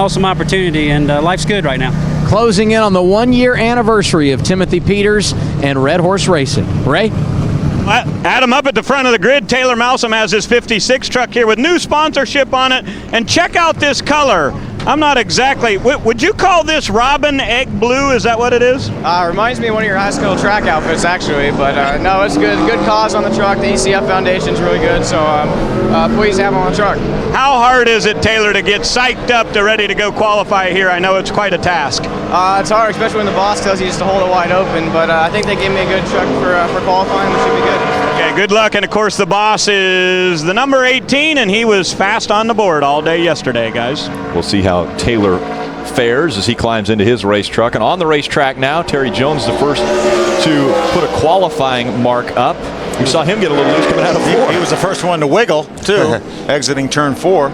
awesome opportunity, and life's good right now. Closing in on the 1-year anniversary of Timothy Peters and Red Horse Racing. Ray? Adam, up at the front of the grid, Taylor Malsom has his 56 truck here with new sponsorship on it. And check out this color. I'm not exactly, would you call this robin egg blue? Is that what it is? Reminds me of one of your high school track outfits, actually. But no, it's good. Good cause on the truck. The ECF Foundation's really good, so please have them on the truck. How hard is it, Taylor, to get psyched up to ready to go qualify here? I know it's quite a task. It's hard, especially when the boss tells you just to hold it wide open. But I think they gave me a good truck for qualifying, which should be good. Okay, good luck. And of course, the boss is the number 18, and he was fast on the board all day yesterday, guys. We'll see how Taylor fares as he climbs into his race truck. And on the racetrack now, Terry Jones, the first to put a qualifying mark up. We saw him get a little loose coming out of 4. He was the first one to wiggle, too, exiting turn 4.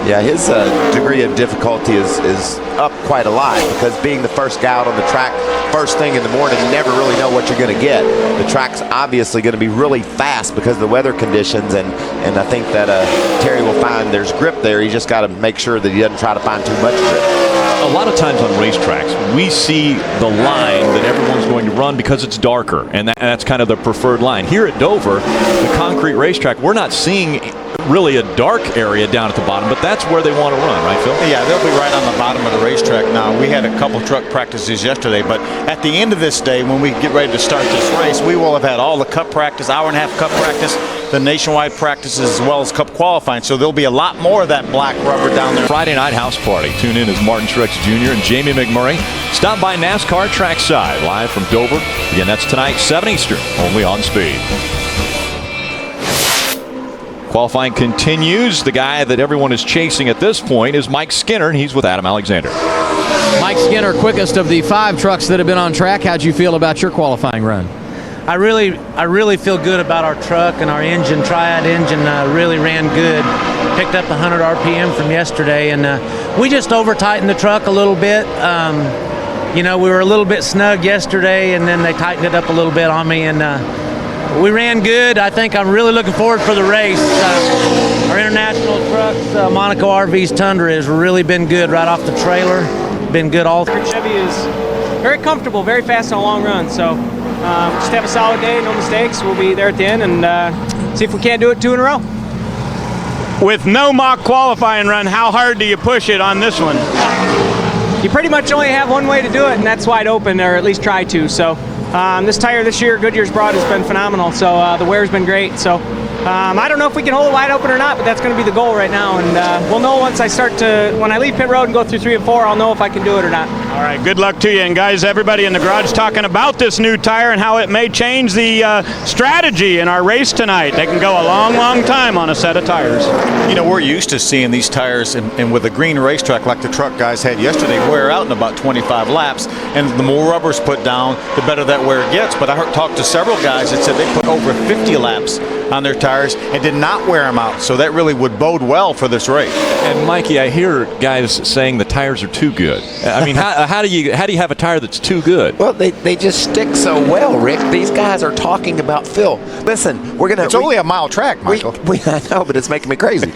Yeah, his degree of difficulty is up quite a lot, because being the first guy out on the track first thing in the morning, you never really know what you're going to get. The track's obviously going to be really fast because of the weather conditions, and I think that Terry will find there's grip there. He just got to make sure that he doesn't try to find too much grip. A lot of times on racetracks, we see the line that everyone's going to run because it's darker, and that's kind of the preferred line. Here at Dover, the concrete racetrack, we're not seeing really a dark area down at the bottom, but that's where they want to run, right, Phil? Yeah, they'll be right on the bottom of the racetrack now. We had a couple truck practices yesterday, but at the end of this day, when we get ready to start this race, we will have had all the cup practice, hour-and-a-half cup practice, the nationwide practices, as well as cup qualifying. So there'll be a lot more of that black rubber down there. Friday night house party. Tune in as Martin Truex Jr. and Jamie McMurray stop by NASCAR Trackside, live from Dover. Again, that's tonight, 7 Eastern, only on Speed. Qualifying continues. The guy that everyone is chasing at this point is Mike Skinner, and he's with Adam Alexander. Mike Skinner, quickest of the 5 trucks that have been on track. How'd you feel about your qualifying run? I really feel good about our truck, and our engine, Triad engine, really ran good. Picked up 100 RPM from yesterday, and we just over-tightened the truck a little bit. You know, we were a little bit snug yesterday, and then they tightened it up a little bit on me, and we ran good. I think I'm really looking forward for the race. Our international trucks, Monaco RV's Tundra, has really been good right off the trailer. Been good all through. Chevy is very comfortable, very fast on a long run. So just have a solid day, no mistakes. We'll be there at the end and see if we can't do it 2 in a row. With no mock qualifying run, how hard do you push it on this one? You pretty much only have one way to do it, and that's wide open, or at least try to. So this tire this year, Goodyear's brought, has been phenomenal. So the wear's been great. So I don't know if we can hold it wide open or not, but that's going to be the goal right now. And we'll know once when I leave pit road and go through 3 and 4, I'll know if I can do it or not. All right, good luck to you. And guys, everybody in the garage talking about this new tire and how it may change the strategy in our race tonight. They can go a long, long time on a set of tires. You know, we're used to seeing these tires, and with a green racetrack like the truck guys had yesterday, wear out in about 25 laps. And the more rubber's put down, the better that wear gets. But I talked to several guys that said they put over 50 laps on their tires and did not wear them out. So that really would bode well for this race. And Mikey, I hear guys saying the tires are too good. I mean, how do you have a tire that's too good? Well, they just stick so well, Rick. These guys are talking about Phil. Listen, we're gonna. It's only a mile track, Michael. I know, but it's making me crazy.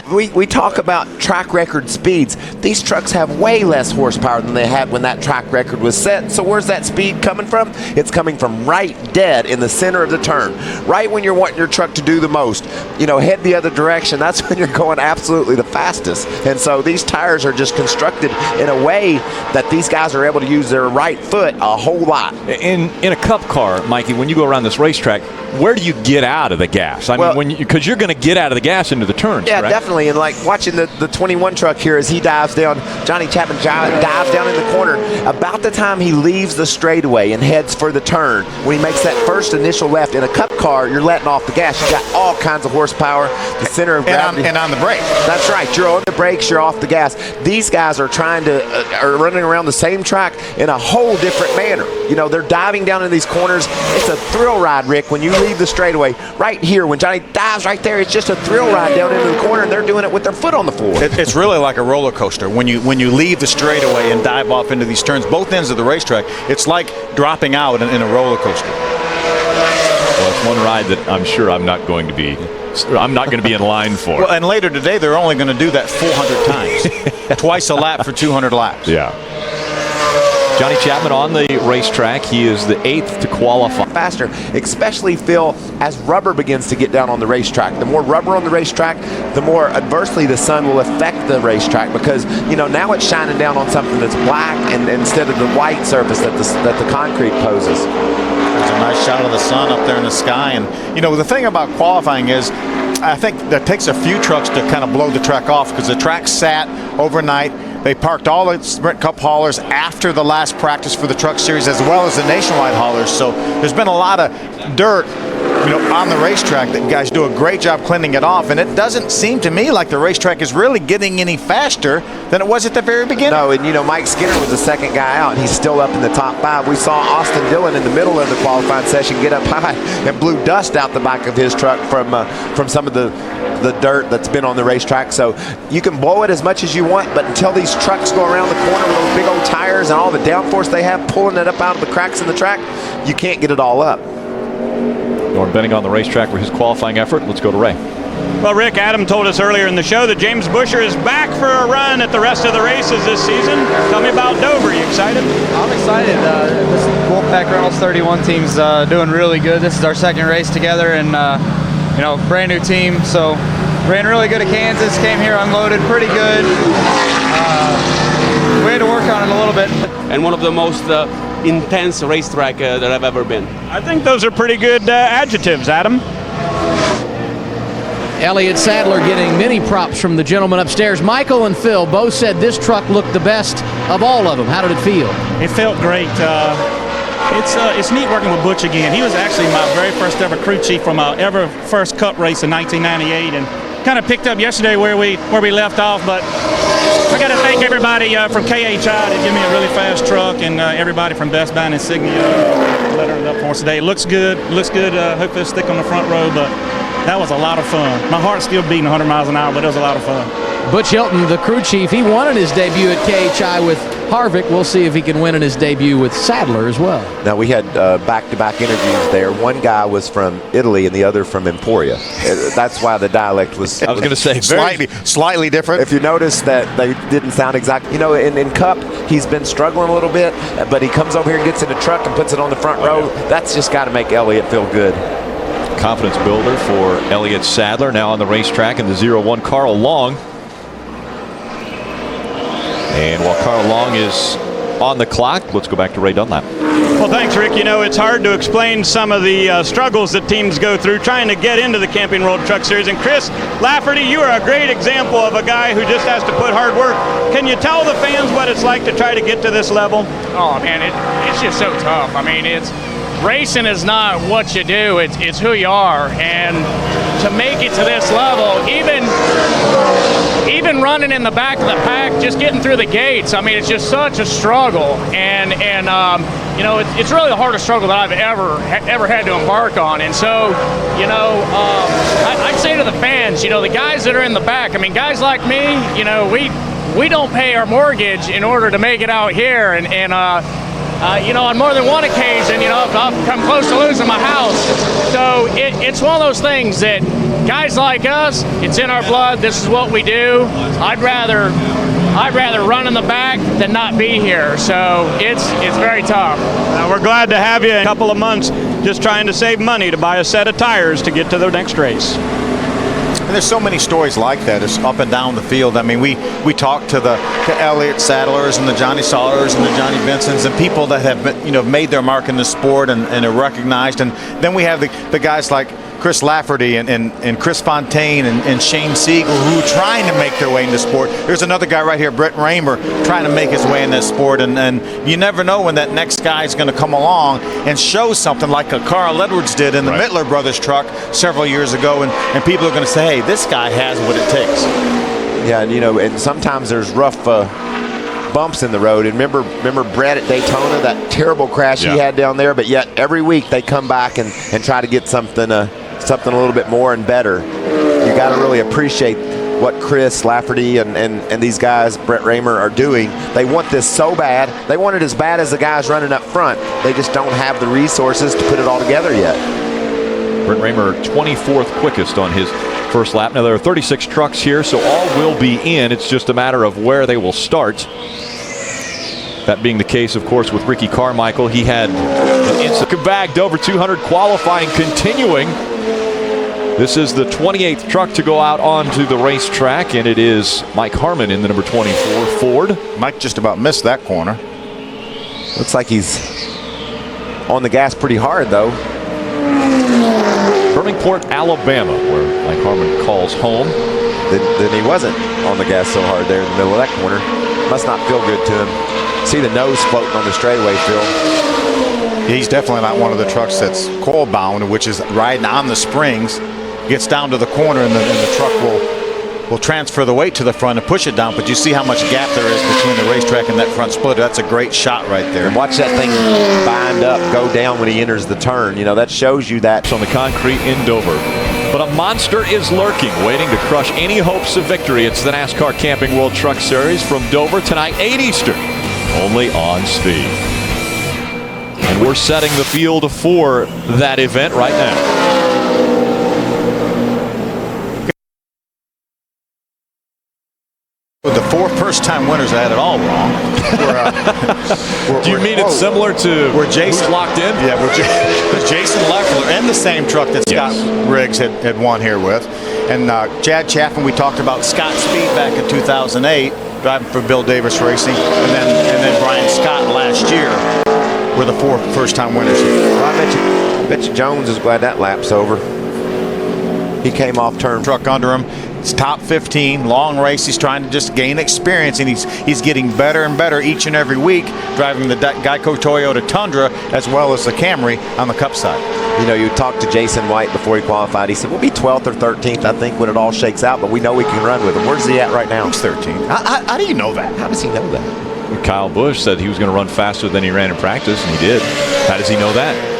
We talk about track record speeds. These trucks have way less horsepower than they had when that track record was set. So where's that speed coming from? It's coming from right dead in the center of the turn. Right when you're wanting your truck to do the most. You know, head the other direction. That's when you're going absolutely the fastest. And so these tires are just constructed in a way that these guys are able to use their right foot a whole lot. In a cup car, Mikey, when you go around this racetrack, where do you get out of the gas? I mean, because you're going to get out of the gas into the turns, yeah, correct? Definitely. And like watching the 21 truck here as he dives down, Johnny Chapman dives down in the corner. About the time he leaves the straightaway and heads for the turn, when he makes that first initial left in a cup car, you're letting off the gas. You got all kinds of horsepower, the center of gravity. And on the brake. That's right. You're on the brakes, you're off the gas. These guys are are running around the same track in a whole different manner. You know, they're diving down in these corners. It's a thrill ride, Rick, when you leave the straightaway. Right here, when Johnny dives right there, it's just a thrill ride down into the corner, and they're doing it with their foot on the floor. It's really like a roller coaster. When you leave the straightaway and dive off into these turns, both ends of the racetrack, it's like dropping out in a roller coaster. Well, it's one ride that I'm sure I'm not going to be I'm not going to be in line for. Well, and later today, they're only going to do that 400 times. Twice a lap for 200 laps. Yeah. Johnny Chapman on the racetrack. He is the 8th to qualify. Faster, especially, Phil, as rubber begins to get down on the racetrack. The more rubber on the racetrack, the more adversely the sun will affect the racetrack, because, you know, now it's shining down on something that's black and instead of the white surface that the concrete poses. There's a nice shot of the sun up there in the sky. And, you know, the thing about qualifying is, I think that takes a few trucks to kind of blow the track off, because the track sat overnight. They parked all the Sprint Cup haulers after the last practice for the Truck Series, as well as the nationwide haulers. So there's been a lot of dirt, you know, on the racetrack that guys do a great job cleaning it off. And it doesn't seem to me like the racetrack is really getting any faster than it was at the very beginning. No, and you know, Mike Skinner was the second guy out, and he's still up in the top 5. We saw Austin Dillon in the middle of the qualifying session get up high and blew dust out the back of his truck from some of the dirt that's been on the racetrack. So you can blow it as much as you want, but until these trucks go around the corner with those big old tires and all the downforce they have pulling it up out of the cracks in the track, you can't get it all up. Norm Benning on the racetrack for his qualifying effort. Let's go to Ray. Well, Rick, Adam told us earlier in the show that James Buescher is back for a run at the rest of the races this season. Tell me about Dover. You excited? I'm excited. This Wolfpack Reynolds 31 team's doing really good. This is our second race together, and you know, brand new team. So ran really good at Kansas. Came here, unloaded pretty good. We had to work on it a little bit. And one of the most intense racetrack that I've ever been. I think those are pretty good adjectives, Adam. Elliot Sadler getting many props from the gentleman upstairs. Michael and Phil both said this truck looked the best of all of them. How did it feel? It felt great. It's neat working with Butch again. He was actually my very first ever crew chief from our ever first Cup race in 1998, and kind of picked up yesterday where we left off. But I got to thank everybody from KHI to give me a really fast truck, and everybody from Best Buy and Insignia letting it up for us today. It looks good. Hopefully it'll stick on the front row, but that was a lot of fun. My heart's still beating 100 miles an hour, but it was a lot of fun. Butch Hilton, the crew chief, he won in his debut at KHI with Harvick. We'll see if he can win in his debut with Sadler as well. Now, we had back-to-back interviews there. One guy was from Italy and the other from Emporia. That's why the dialect was... I was going to say, slightly different. If you notice that they didn't sound exact. You know, in Cup, he's been struggling a little bit, but he comes over here and gets in the truck and puts it on the front row. That's just got to make Elliot feel good. Confidence builder for Elliot Sadler now on the racetrack in the 0-1 Carl Long. And while Carl Long is on the clock, let's go back to Ray Dunlap. Well, thanks, Rick. You know, it's hard to explain some of the struggles that teams go through trying to get into the Camping World Truck Series. And Chris Lafferty, you are a great example of a guy who just has to put hard work. Can you tell the fans what it's like to try to get to this level? Oh, man, it's just so tough. I mean, racing is not what you do, it's who you are. And to make it to this level, even running in the back of the pack, just getting through the gates, I mean, it's just such a struggle. And you know, it's really the hardest struggle that I've ever had to embark on. And so, you know, I'd say to the fans, you know, the guys that are in the back, I mean, guys like me, you know, we don't pay our mortgage in order to make it out here. And you know, on more than one occasion, you know, I've come close to losing my house. So it's one of those things that guys like us, it's in our blood. This is what we do. I'd rather run in the back than not be here. So it's very tough. We're glad to have you in a couple of months just trying to save money to buy a set of tires to get to the next race. And there's so many stories like that. It's up and down the field. I mean, we talked to the Elliot Sadlers and the Johnny Saulers and the Johnny Vincents and people that have been, you know, made their mark in the sport and are recognized. And then we have the guys like Chris Lafferty and Chris Fontaine and Shane Siegel, who are trying to make their way in the sport. There's another guy right here, Brett Raymer, trying to make his way in this sport. And you never know when that next guy is going to come along and show something like a Carl Edwards did in the Mittler Brothers truck several years ago. And people are going to say, hey, this guy has what it takes. Yeah, and you know, and sometimes there's rough bumps in the road. And remember Brett at Daytona, that terrible crash he had down there. But yet every week they come back and try to get something a little bit more and better. You got to really appreciate what Chris Lafferty and these guys, Brett Raymer, are doing. They want this so bad. They want it as bad as the guys running up front. They just don't have the resources to put it all together yet. Brent Raymer 24th quickest on his first lap. Now there are 36 trucks here, so all will be in. It's just a matter of where they will start. That being the case, of course, with Ricky Carmichael. He had an instant bagged over 200 qualifying continuing. This is the 28th truck to go out onto the racetrack, and it is Mike Harmon in the number 24 Ford. Mike just about missed that corner. Looks like he's on the gas pretty hard, though. Birmingport, Alabama, where Mike Harmon calls home. Then he wasn't on the gas so hard there in the middle of that corner. Must not feel good to him. See the nose floating on the straightaway, Phil. He's definitely not one of the trucks that's coil bound, which is riding on the springs. Gets down to the corner and the truck will transfer the weight to the front and push it down. But you see how much gap there is between the racetrack and that front splitter. That's a great shot right there. And watch that thing bind up, go down when he enters the turn. You know, that shows you that. On the concrete in Dover. But a monster is lurking, waiting to crush any hopes of victory. It's the NASCAR Camping World Truck Series from Dover tonight, 8 Eastern, only on Speed. And we're setting the field for that event right now. With the 4 first-time winners, I had it all wrong. Do you mean it's similar to who's locked in? Yeah, we're Jason Leffler and the same truck that Scott Riggs had won here with. And Chad Chaffin, we talked about Scott Speed back in 2008, driving for Bill Davis Racing, and then Brian Scott last year were the 4 first-time winners here. Well, I bet you Jones is glad that lap's over. He came off turn. Truck under him. It's top 15, long race. He's trying to just gain experience, and he's getting better and better each and every week, driving the Geico Toyota Tundra as well as the Camry on the Cup side. You know, you talked to Jason White before he qualified. He said, we'll be 12th or 13th, I think, when it all shakes out, but we know we can run with him. Where's he at right now? He's 13th. How do you know that? How does he know that? Kyle Busch said he was going to run faster than he ran in practice, and he did. How does he know that?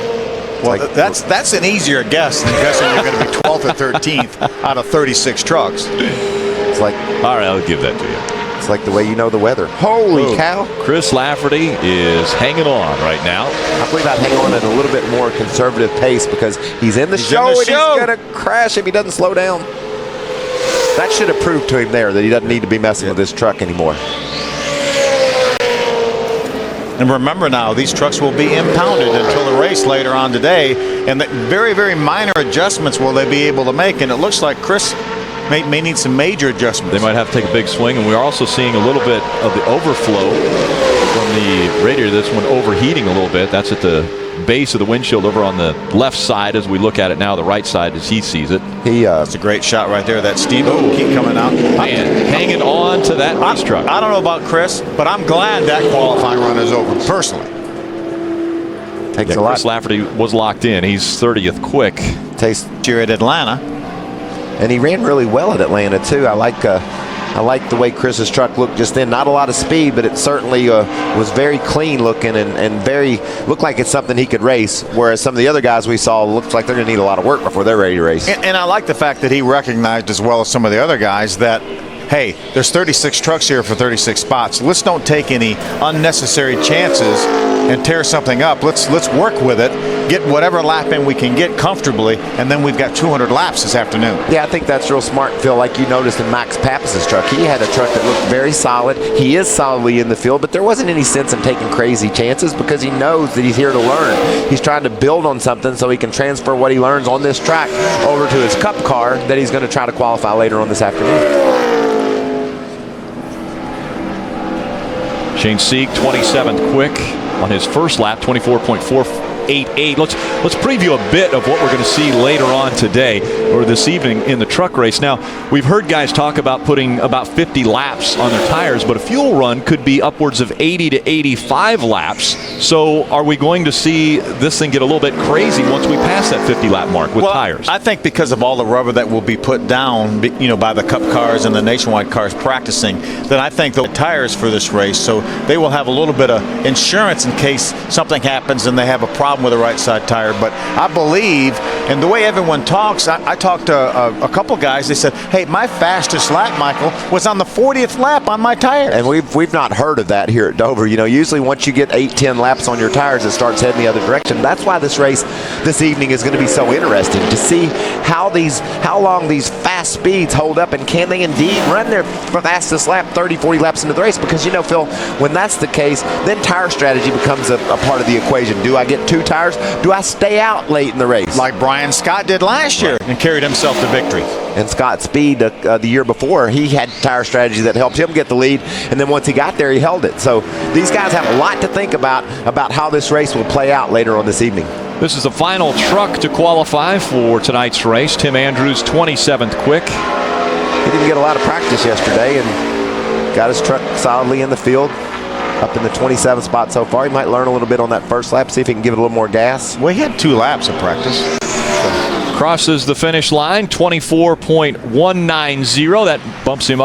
Well, that's an easier guess than guessing you're going to be 12th or 13th out of 36 trucks. It's like, all right, I'll give that to you. It's like the way you know the weather. Holy cow. Chris Lafferty is hanging on right now. I believe I'd hang on at a little bit more conservative pace because he's in the show and he's going to crash if he doesn't slow down. That should have proved to him there that he doesn't need to be messing with this truck anymore. And remember now, these trucks will be impounded until the race later on today, and that very, very minor adjustments will they be able to make. And it looks like Chris may need some major adjustments. They might have to take a big swing, and we're also seeing a little bit of the overflow from the radiator. This one overheating a little bit. That's at the base of the windshield over on the left side as we look at it now, the right side as he sees it. It's a great shot right there. That steam will keep coming out. Man, hanging on to that race truck. I don't know about Chris, but I'm glad that qualifying run is over, personally. Takes a lot. Chris Lafferty was locked in. He's 30th quick. Tastes here at Atlanta. And he ran really well at Atlanta, too. I like the way Chris's truck looked just then. Not a lot of speed, but it certainly was very clean looking and very looked like it's something he could race. Whereas some of the other guys we saw looks like they're going to need a lot of work before they're ready to race. And I like the fact that he recognized, as well as some of the other guys, that hey, there's 36 trucks here for 36 spots. Let's don't take any unnecessary chances and tear something up. Let's work with it, get whatever lap in we can get comfortably, and then we've got 200 laps this afternoon. Yeah, I think that's real smart, Phil. Like you noticed in Max Pappas's truck, he had a truck that looked very solid. He is solidly in the field, but there wasn't any sense in taking crazy chances because he knows that he's here to learn. He's trying to build on something so he can transfer what he learns on this track over to his Cup car that he's going to try to qualify later on this afternoon. Shane Sieg, 27th quick on his first lap, 24.488. Let's preview a bit of what we're going to see later on today or this evening in the truck race. Now, we've heard guys talk about putting about 50 laps on their tires, but a fuel run could be upwards of 80 to 85 laps. So are we going to see this thing get a little bit crazy once we pass that 50 lap mark with tires? I think because of all the rubber that will be put down, by the Cup cars and the Nationwide cars practicing, then I think the tires for this race, so they will have a little bit of insurance in case something happens and they have a problem problem with a right side tire. But I believe, and the way everyone talks, I talked to a couple guys. They said, hey, my fastest lap, Michael, was on the 40th lap on my tire. And we've not heard of that here at Dover. You know, usually once you get 8-10 laps on your tires, it starts heading the other direction. That's why this race this evening is going to be so interesting, to see how long these fast speeds hold up, and can they indeed run their fastest lap 30-40 laps into the race. Because, you know, Phil, when that's the case, then tire strategy becomes a part of the equation. Do I get 2 tires? Do I stay out late in the race? Like Brian Scott did last year and carried himself to victory. And Scott Speed, the year before, he had tire strategy that helped him get the lead, and then once he got there, he held it. So these guys have a lot to think about how this race will play out later on this evening. This is the final truck to qualify for tonight's race. Tim Andrews, 27th quick. He didn't get a lot of practice yesterday and got his truck solidly in the field, up in the 27th spot so far. He might learn a little bit on that first lap, see if he can give it a little more gas. Well, he had 2 laps of practice. Crosses the finish line, 24.190. That bumps him up